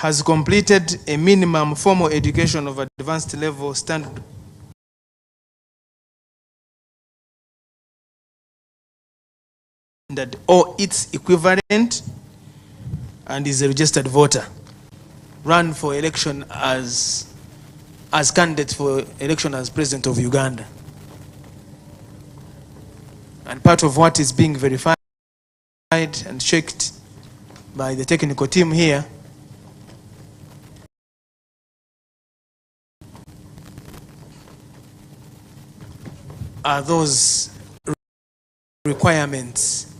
has completed a minimum formal education of advanced level standard or its equivalent and is a registered voter, run for election as candidate for election as president of Uganda. And part of what is being verified and checked by the technical team here are those requirements.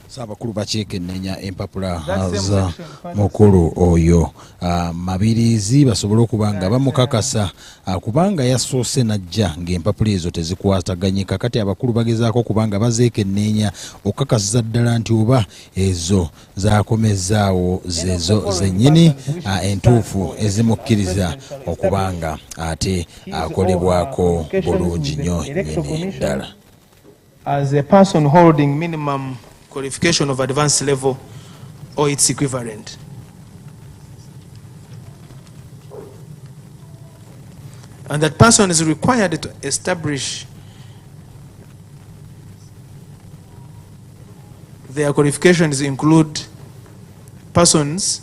Sabakulu bakyekennenya empapula za mukulu oyo Mabiriizi basobole okubanga bamukakasa kubanga yasoose najja ng'empapula ezo tezikwataganyika. Kati abakulu bagezaako kubanga bazeekennenya okukakasa ddala nti oba ezo zaakomezaawo zezo zennyini entuufu ezimukkiriza okubanga ate akolebwako bulungi nnyo nnyini ddala. As a person holding minimum qualification of advanced level or its equivalent. And that person is required to establish their qualifications include persons,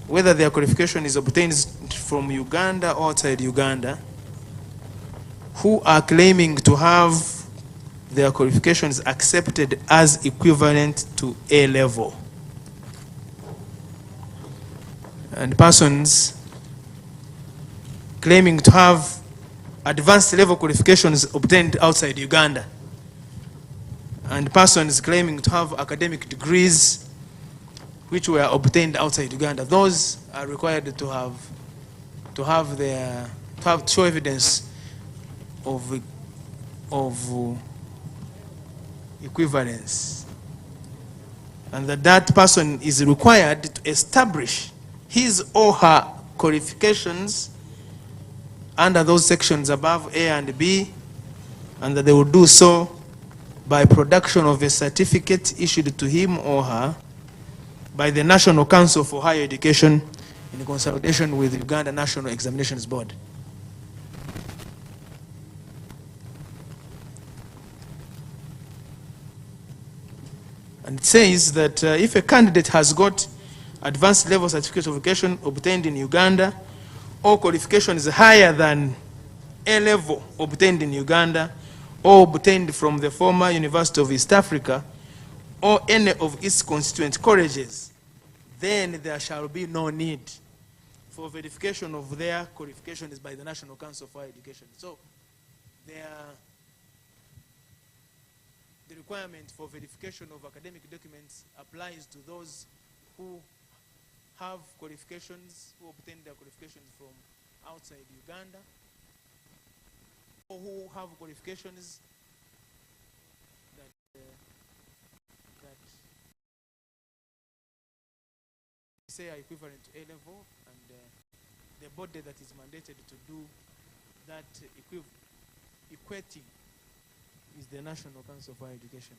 whether their qualification is obtained from Uganda or outside Uganda, who are claiming to have their qualifications accepted as equivalent to A level. And persons claiming to have advanced level qualifications obtained outside Uganda. And persons claiming to have academic degrees which were obtained outside Uganda. Those are required to show evidence of equivalence, and that person is required to establish his or her qualifications under those sections above A and B, and that they will do so by production of a certificate issued to him or her by the National Council for Higher Education in consultation with the Uganda National Examinations Board. And it says that if a candidate has got advanced level certificate of education obtained in Uganda, or qualification is higher than A level obtained in Uganda, or obtained from the former University of East Africa, or any of its constituent colleges, then there shall be no need for verification of their qualifications by the National Council for Higher Education. So the requirement for verification of academic documents applies to those who have qualifications, who obtained their qualifications from outside Uganda, or who have qualifications that say are equivalent to A level, and the body that is mandated to do that equating is the National Council for Higher Education.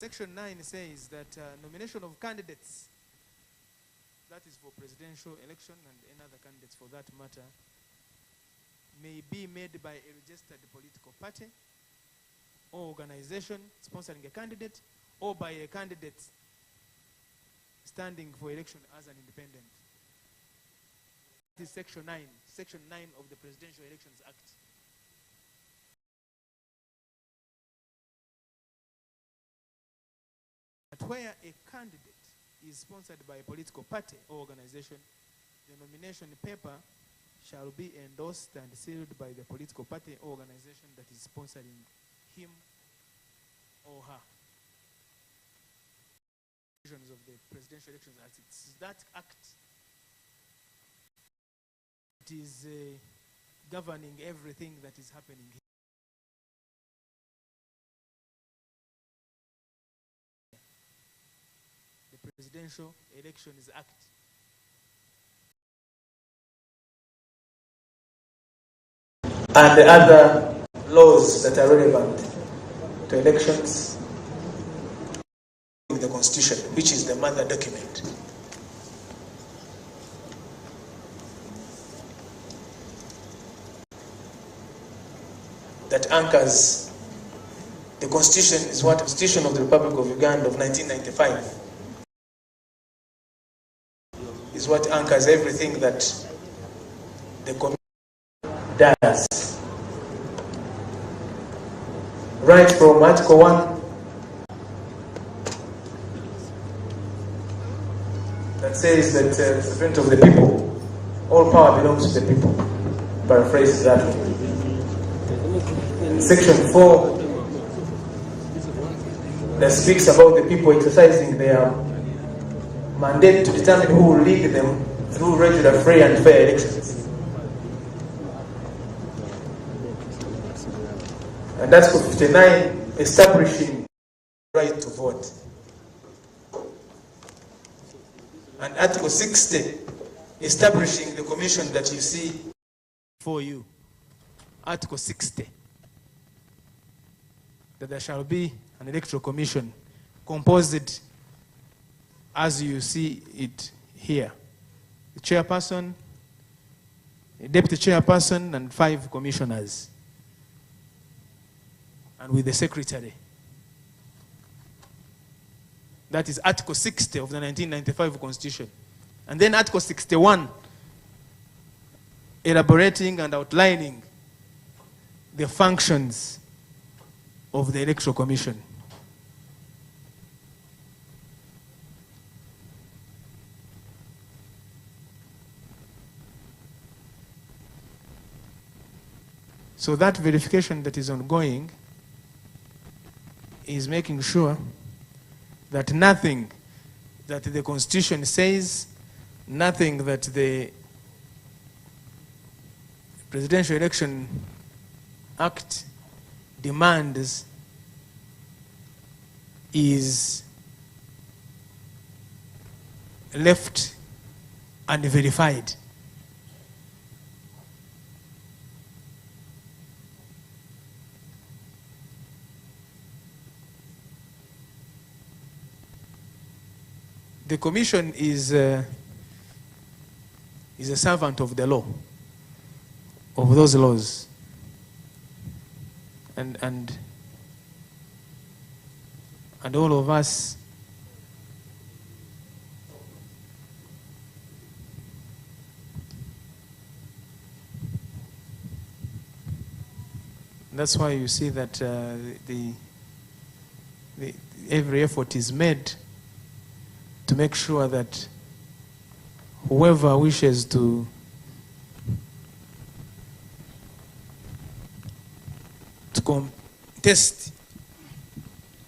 Section 9 says that nomination of candidates, that is for presidential election and any other candidates for that matter, may be made by a registered political party or organization sponsoring a candidate, or by a candidate standing for election as an independent. This is Section 9 of the Presidential Elections Act. But where a candidate is sponsored by a political party or organization, the nomination paper shall be endorsed and sealed by the political party or organization that is sponsoring him or her. Of the Presidential Elections Act. It's that act that is governing everything that is happening here. The Presidential Elections Act. And the other laws that are relevant to elections, the Constitution, which is the mother document. That anchors the Constitution is what Constitution of the Republic of Uganda of 1995 is what anchors everything that the Commission does. Right from Article 1 that says that the sovereignty of the people, all power belongs to the people. Paraphrase that one. Section 4 that speaks about the people exercising their mandate to determine who will lead them through regular, free and fair elections. And Article 59 establishing the right to vote. And Article 60 establishing the commission that you see for you. Article 60. That there shall be an electoral commission composed as you see it here. The chairperson, a deputy chairperson, and 5 commissioners. And with the secretary. That is Article 60 of the 1995 Constitution. And then Article 61, elaborating and outlining the functions of the Electoral Commission. So that verification that is ongoing is making sure that nothing that the Constitution says, nothing that the Presidential Election Act demands is left unverified. The Commission is a servant of the law, of those laws. And all of us that's why you see that every effort is made to make sure that whoever wishes to contest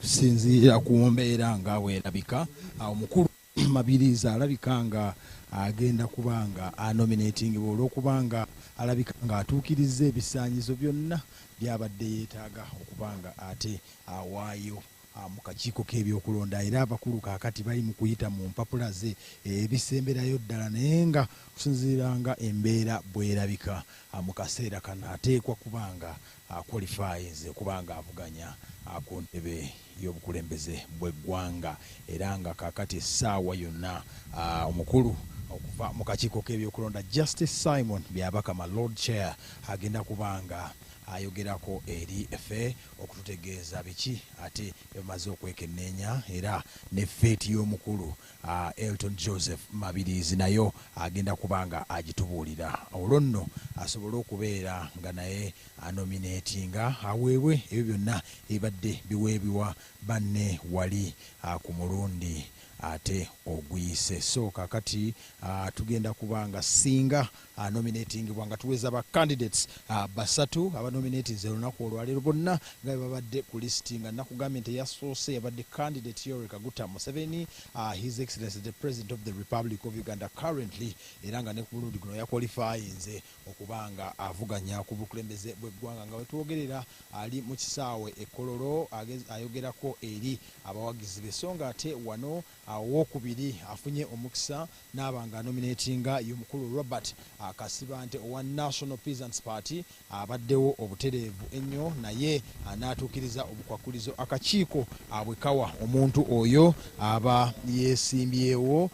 sinzira kuombeera nga weerabika omukulu Mabiriizi alabika nga agenda kubanga anominating olw'okubanga alabika nga atuukiriza ebisaanyizo byonna byabadde yeetaaga okubanga ate awaayo mu kakiiko k'ebyokulonda, era abakulu kaakati bali mu kuyita mu mpapula ze ebisemberayo ddala, naye nga kusinziiranga embeera bwerabika mu kaseera kano ateekwa kubanga qualifies kubanga avuganya ku ntebe y'obukulembeze bw'eggwanga, era nga kaakati essaawa yonna omukulu okuva mu kakiiko k'ebyokulonda Justice Simon Byabakama Lord Chair agenda kubanga ayogerako eri effe okututegeeza biki ate emaze okwekenneenya, era ne feeti y'omukulu Elton Joseph Mabiriizi nayo agenda kubanga agitubuulira olwo nno asobole okubeera nga naye anominatinga aweebwe ebyo byonna ebibadde biweebwa banne wali ku mulundi ate oguyise. So kakati tugenda kubanga singa nominating bwanga tuweza ba candidates basatu aba nominating olunaku olwaleero bonna nga babadde ku listing nga nakugambye nti yasoose yabadde candidate Yoweri Kaguta Museveni, His Excellency the President of the Republic of Uganda currently, era nga ne ku buludi guno yakwalifayinze okubanga avuganya ku bukulembeze bw'eggwanga nga wetwogerera ali mu kisaawe Kololo ayogerako eri abawagizi be. So nga ate wano wokubiri afunye omukisa n'abanga nominatinga y'omukulu Robert Kasibante owa National Peasants Party abaddewo obutereevu ennyo naye n'atuukiriza obukwakulizo akakiiko bwekawa omuntu oyo aba yeesimbyewo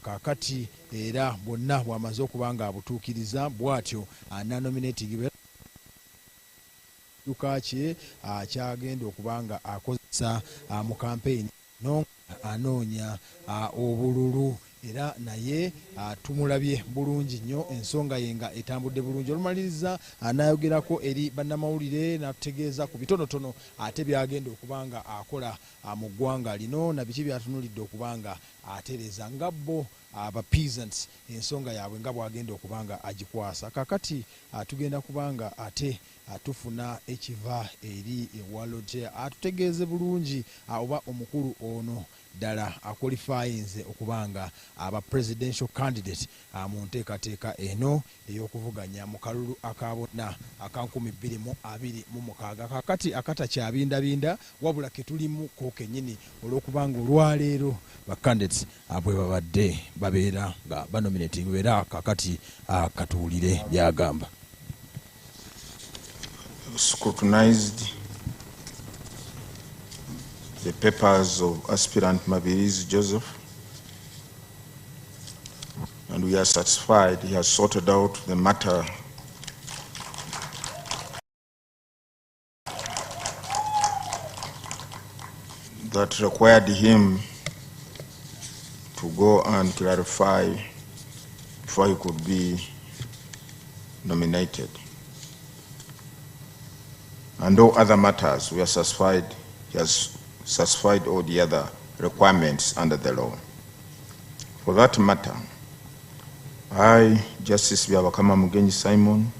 kakati era bwonna bwamaze okuba nga abutuukiriza bw'atyo nanominating kye kyagenda okuba nga akozesa mu campaign anoonya obululu era naye tumulabye bulungi nnyo ensonga ye nga etambudde bulungi. Olumaliriza anayogerako eri bannamawulire n'atutegeeza ku bitonotono ate byagenda okuba nga akola mu ggwanga lino na biki byatunulidde okuba nga atereeza nga bo aba peasants ensonga yaabwe nga bwagenda okuba nga agikwasa. Kakati tugenda kuba nga ate tufuna ekiva eri ewaloje atutegeeze bulungi oba omukulu ono ddala akwalifayinze okubanga aba presidential candidate mu nteekateeka eno ey'okuvuganya mu kalulu akabona aka 2026. Kakati akatakyabindabinda wabula ketulimu ko kennyini olw'okubanga olwaleero ba candidates bwe babadde babeera nga banominating beera kakati katuwulire byagamba. Scrutinized the papers of aspirant Mabirizi Joseph, and we are satisfied he has sorted out the matter that required him to go and clarify before he could be nominated. And all other matters, we are satisfied he has satisfied all the other requirements under the law. For that matter, I, Justice Byabakama Mugenyi Simon,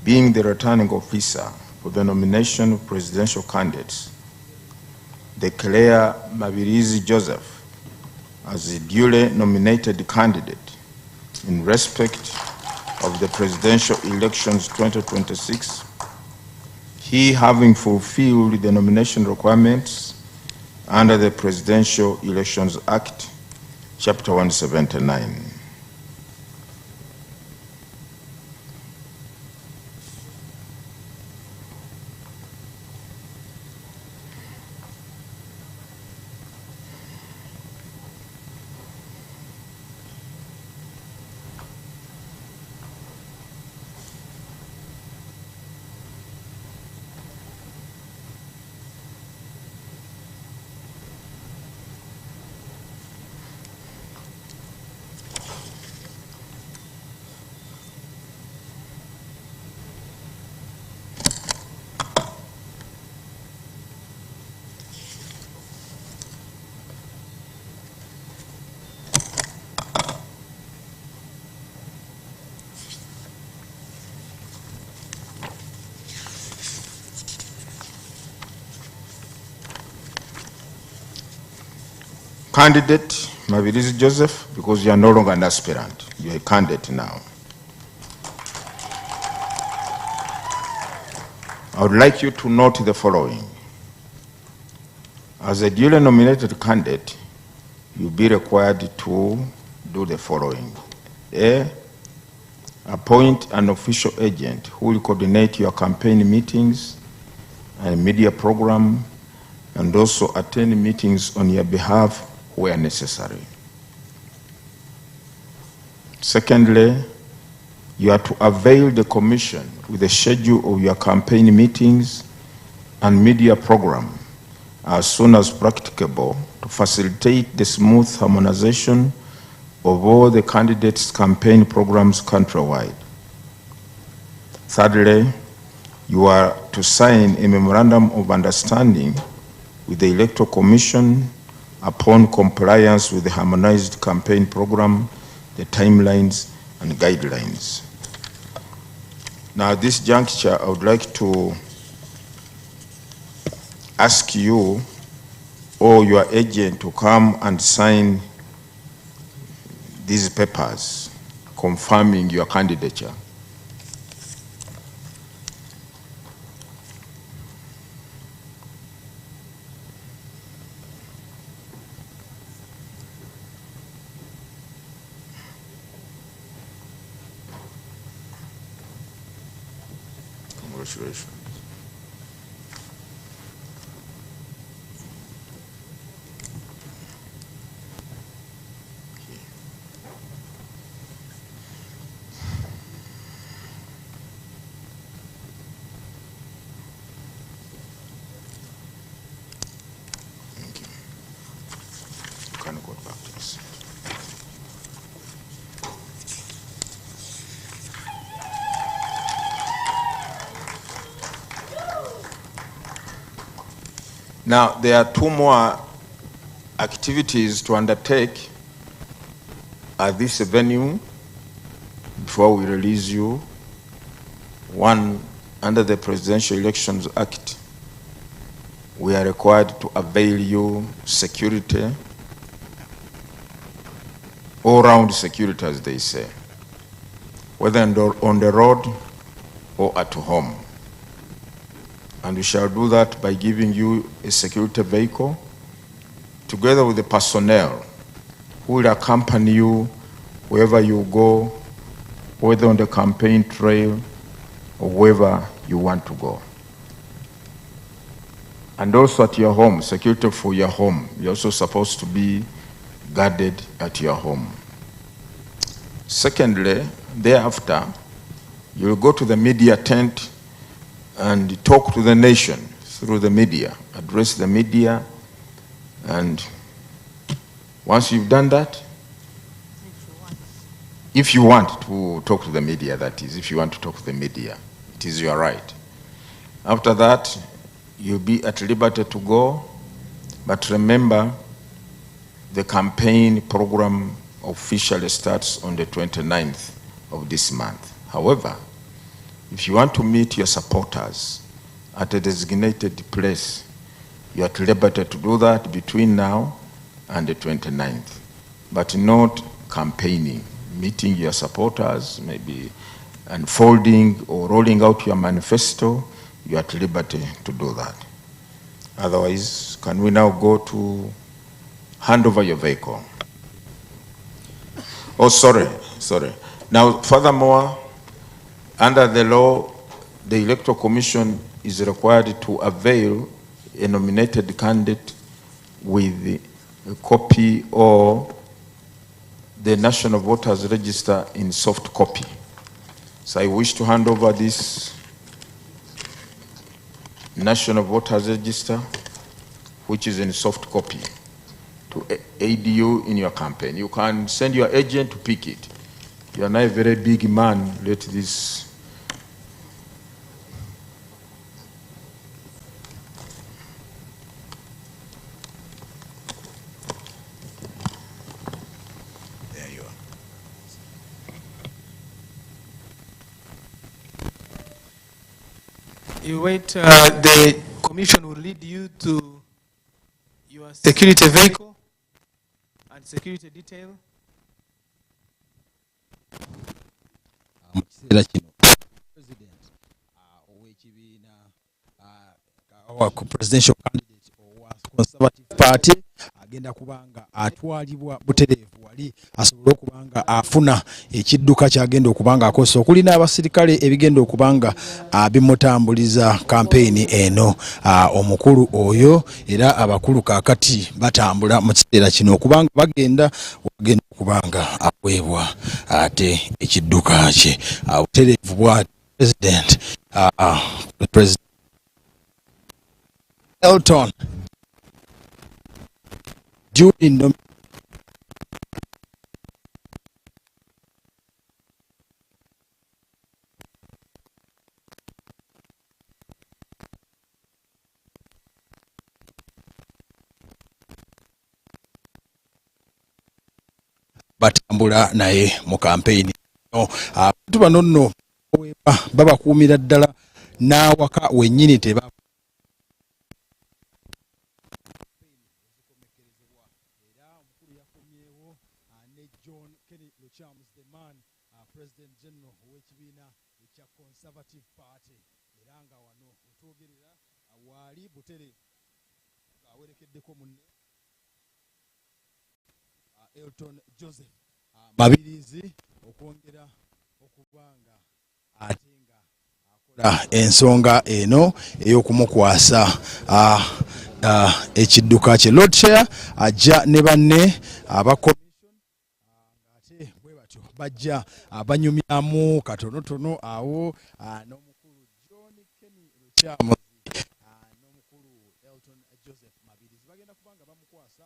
being the returning officer for the nomination of presidential candidates, declare Mabirizi Joseph as the duly nominated candidate in respect of the presidential elections 2026, he having fulfilled the nomination requirements under the Presidential Elections Act, Chapter 179. Candidate Mabirizi Joseph, because you are no longer an aspirant, you are a candidate now. I would like you to note the following. As a duly nominated candidate, you'll be required to do the following. A, appoint an official agent who will coordinate your campaign meetings and media program, and also attend meetings on your behalf where necessary. Secondly, you are to avail the Commission with the schedule of your campaign meetings and media program as soon as practicable to facilitate the smooth harmonization of all the candidates' campaign programs countrywide. Thirdly, you are to sign a memorandum of understanding with the Electoral Commission upon compliance with the harmonized campaign program, the timelines, and guidelines. Now, at this juncture, I would like to ask you or your agent to come and sign these papers confirming your candidature. Congratulations. Thank you. You can go back to this. Now, there are two more activities to undertake at this venue before we release you. One, under the Presidential Elections Act, we are required to avail you security, all-round security, as they say, whether on the road or at home. And we shall do that by giving you a security vehicle together with the personnel who will accompany you wherever you go, whether on the campaign trail or wherever you want to go. And also at your home, security for your home. You're also supposed to be guarded at your home. Secondly, thereafter, you'll go to the media tent and talk to the nation through the media, address the media, and once you've done that, if you want to talk to the media, that is, if you want to talk to the media, it is your right. After that, you'll be at liberty to go, but remember, the campaign program officially starts on the 29th of this month. However, if you want to meet your supporters at a designated place, you're at liberty to do that between now and the 29th, but not campaigning, meeting your supporters, maybe unfolding or rolling out your manifesto. You're at liberty to do that. Otherwise, can we now go to hand over your vehicle? Oh, sorry. Now, furthermore, under the law, the Electoral Commission is required to avail a nominated candidate with a copy or the National Voters Register in soft copy. So I wish to hand over this National Voters Register, which is in soft copy, to aid you in your campaign. You can send your agent to pick it. You are not a very big man. Let this. There you are. You wait, the commission will lead you to your security vehicle and security detail. mu kiseera kino president ow'ekibiina presidential candidate owa Conservative Party agenda kubanga atwalibwa butereevu wali asobole okubanga afuna ekidduka kyagenda okubanga akozesa okulina abasirikale ebigenda okubanga bimutambuliza kampeyini eno omukulu oyo era abakulu kaakati batambula mu kiseera kino okubanga bagenda okubanga aweebwa ate ekidduka kye butereevu bwa president Elton during batambula naye mu campaign abantu bano nno babakuumira ddala n'awaka wennyini teba President General w'ekibiina ekya Conservative Party era nga wano otwogerera waali Butere awerekeddeko munne Elton Joseph Mabiriizi okwongera okubanga ate nga akola ensonga eno ey'okumukwasa ekidduka kye Lord Chair ajja ne banne bajja banyumyamu katonotono awo n'omukulu John Kenny Luchamu n'omukulu Elton Joseph Mabiriizi bagenda kubanga bamukwasa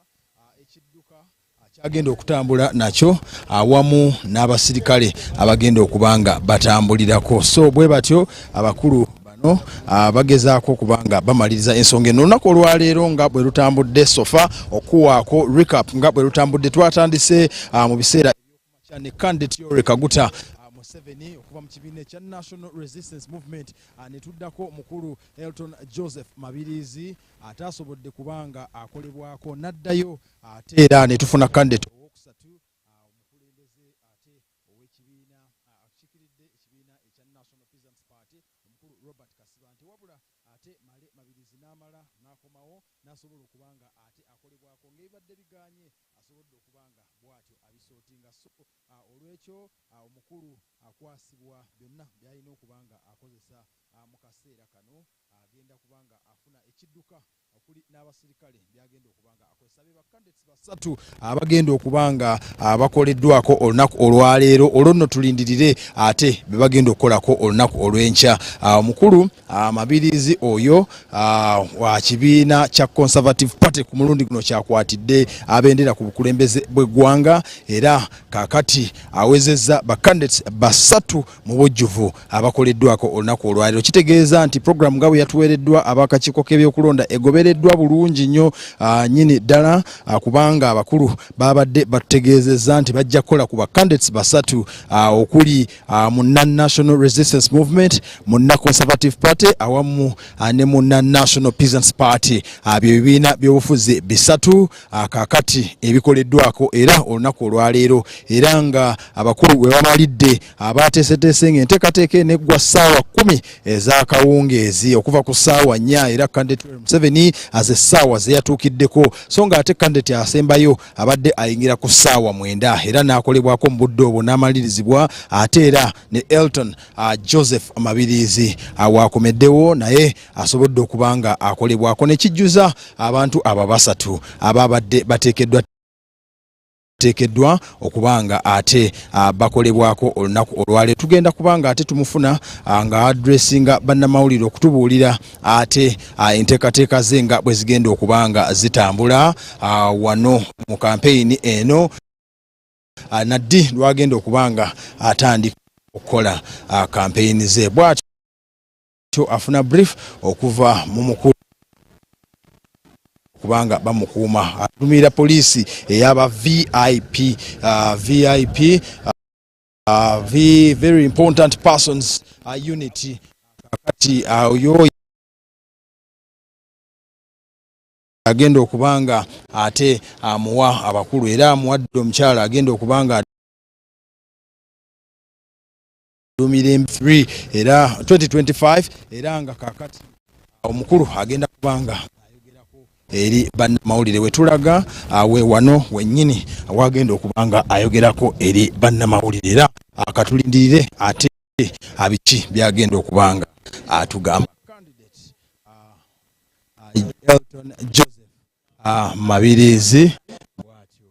ekidduka kyagenda okutambula nakyo awamu n'abasirikale abagenda okubanga batambulirako so bwe batyo abakulu bano bagezaako kubanga bamaliriza ensonga eno olunaku olwaleero nga bwe lutambudde sofa okuwaako recap nga bwe lutambudde twatandise mu biseera ne candidate Yoweri Kaguta Museveni okuva mu kibiina ekya National Resistance Movement ne tuddako mukulu Elton Joseph Mabiriizi ataasobodde kubanga akolebwako n'addayo ate era ne tufuna candidate owokusatu omukulembeze ate ow'ekibiina akikiridde ekibiina ekya National Peasants Party omukulu Robert Kasibanti wabula ate Mabiriizi n'amala n'akomawo n'asobola okubanga ate akolebwako ng'ebibadde biganye asobodde okubanga bw'atyo abisootinga so olwekyo omukulu akwasibwa byonna byalina okubanga akozesa mu kaseera kano agenda kubanga afuna ekidduka okuli n'abasirikale byagenda okubanga akozesa be bakandidates basatu abagenda okubanga bakoleddwako olunaku olwaleero olwo nno tulindirire ate be bagenda okukolako olunaku olw'enkya omukulu Mabiriizi oyo wa kibiina kya Conservative Party ku mulundi guno kyakwatidde abendera ku bukulembeze bw'eggwanga era kakati awezezza bakandidates basatu mu bujjuvu abakoleddwako olunaku olwaleero kitegeeza nti program nga bwe yatuweereddwa abakakiiko k'ebyokulonda egobereddwa bulungi nnyo nyini ddala kubanga abakulu babadde bategeezezza nti bajja kukola ku bakandidates basatu okuli mu National Resistance Movement, mu Conservative Party awamu ne mu National Peasants Party bye bibiina by'obufuzi bisatu kakati ebikoleddwako era olunaku olwaleero era nga abakulu we bamalidde abateeseteese ng'enteekateeka eneggwa ssaawa 10 ez'akawungeezi okuva ku ssaawa 4 era candidate Museveni aze essaawa ze yatuukiddeko so nga ate candidate asembayo abadde ayingira ku ssaawa 9 era n'akolebwako mu budde obwo n'amalirizibwa ate era ne Elton Joseph Mabiriizi waakomeddewo naye asobodde okubanga akolebwako ne kijjuza abantu ababasatu ababadde bateekeddwa okubanga ate bakolebwako olunaku olwaleero tugenda kubanga ate tumufuna nga addressinga bannamawulire okutubuulira ate enteekateeka ze nga bwe zigenda okubanga zitambula wano mu kampeyini eno naddi lwagenda okubanga atandika okukola kampeyini ze bwatyo afuna brief okuva mu mukulu kubanga bamukuuma atumira poliisi eyaba VIP very important persons unity kakati oyo agenda okubanga ate amuwa abakulu era amuwadde omukyala agenda okubanga atumira 3 era 2025 era nga kakati omukulu agenda kubanga eri bannamawulire wetulaga we wano wennyini wagenda okubanga ayogerako eri bannamawulire era akatulindirire ate abiki byagenda okubanga atugamba Elton Joseph Mabiriizi bwatyo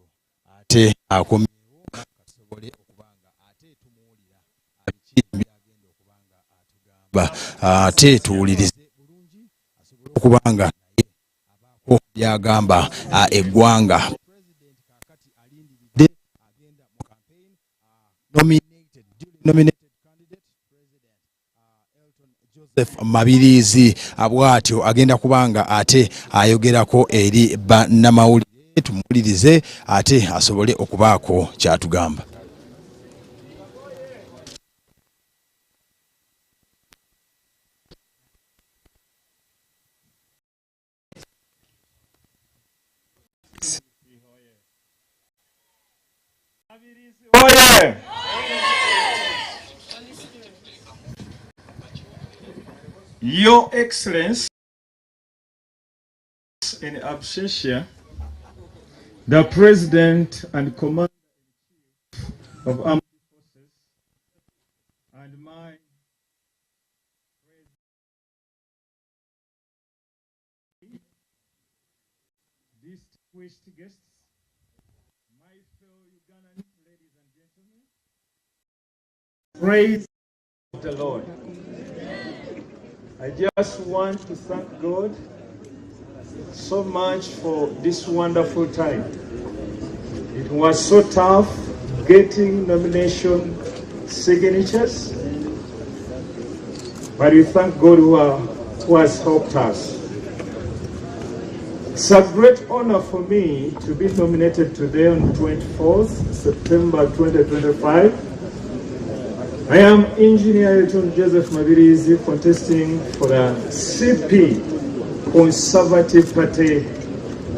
ate akomyewo kasobole okubanga ate tumuwulira abiki byagenda okubanga atugamba ate tuwulirize bulungi asobole okubanga byagamba eggwanga president kakati alindiridde agenda mu campaign nominated candidate president Elton Joseph Mabiriizi bwatyo agenda kubanga ate ayogerako eri bannamawulire tumuwulirize ate asobole okubaako kyatugamba. Your Excellency, in absentia, the President and Commander-in-Chief of Armed Forces, and my distinguished guests, my fellow Ugandan ladies and gentlemen, praise the Lord. I just want to thank God so much for this wonderful time. It was so tough getting nomination signatures, but we thank God who has helped us. It's a great honor for me to be nominated today on 24th September 2025. I am Engineer Elton Joseph Mabiriizi, contesting for the CP Conservative Party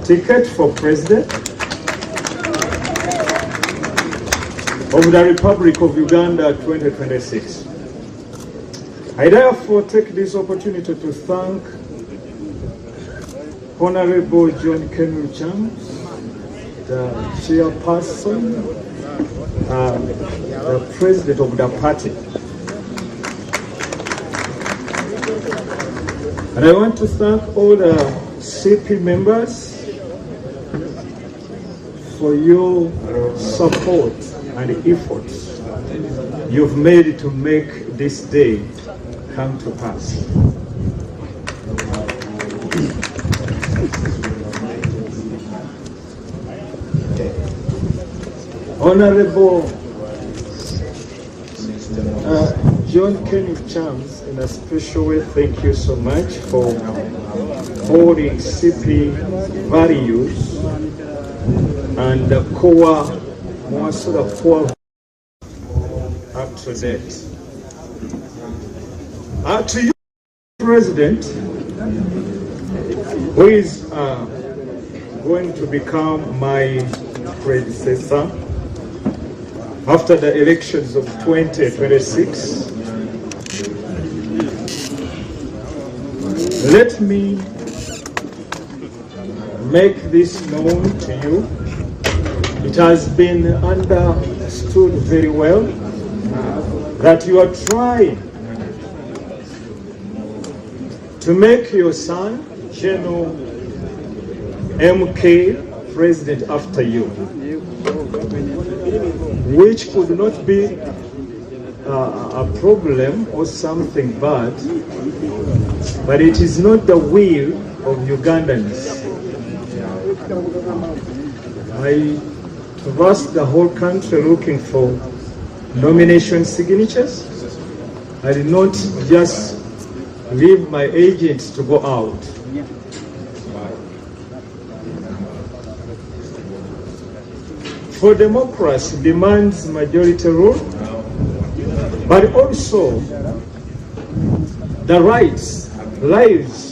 ticket for President of the Republic of Uganda 2026. I therefore take this opportunity to thank Honorable John Kenru Chams, the chairperson, the president of the party. And I want to thank all the CP members for your support and efforts you've made to make this day come to pass. Honorable John Kenny Chams, in a special way, thank you so much for holding CP values and the core, more sort of core up to date. To you, President, who is going to become my predecessor after the elections of 2026, let me make this known to you. It has been understood very well that you are trying to make your son, General MK, president after you, which could not be a problem or something bad, but it is not the will of Ugandans. I traversed the whole country looking for nomination signatures. I did not just leave my agents to go out. For democracy demands majority rule, but also the rights, lives